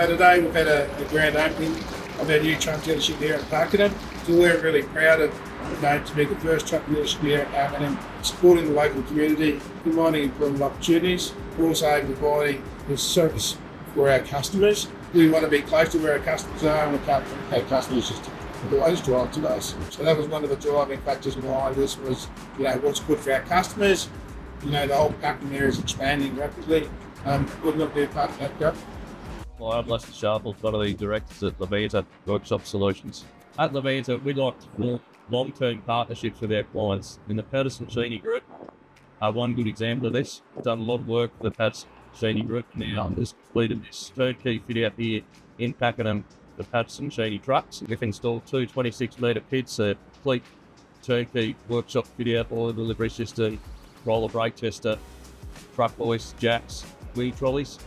Today we've had a grand opening of our new truck dealership here at Pakenham. So we're really proud of to be the first truck dealership here at Pakenham, supporting the local community, providing employment opportunities, but also providing the service for our customers. We want to be close to where our customers are, and we can't have customers just always drive to us. So that was one of the driving factors behind this was, what's good for our customers. The whole Pakenham area is expanding rapidly. We're not be a part of that growth. Well, I'm Lester Sharple, one of the directors at Levanta Workshop Solutions. At Levanta, we like to form long-term partnerships with our clients, and the Patterson Cheney Group are one good example of this. We've done a lot of work for the Patterson Cheney Group now, and just completed this turnkey fit out here in Pakenham, the Patterson Cheney Trucks. We've installed two 26-metre pits, a complete turnkey workshop fit out, oil delivery system, roller brake tester, truck hoists, jacks, wheel trolleys.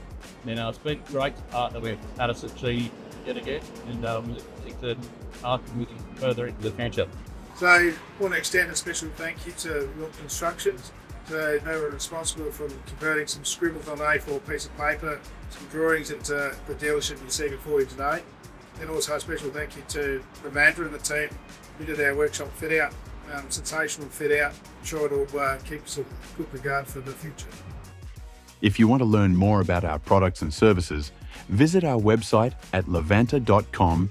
It's been great to partner with Patterson Cheney yet again, and we think that partner with them further into the future. So I want to extend a special thank you to Wilk Constructions. So they were responsible for converting some scribbles on an A4 piece of paper, some drawings into the dealership you see before you today. And also a special thank you to Levanta and the team who did our workshop fit out, sensational fit out. I'm sure it'll keep us in good regard for the future. If you want to learn more about our products and services, visit our website at levanta.com.au.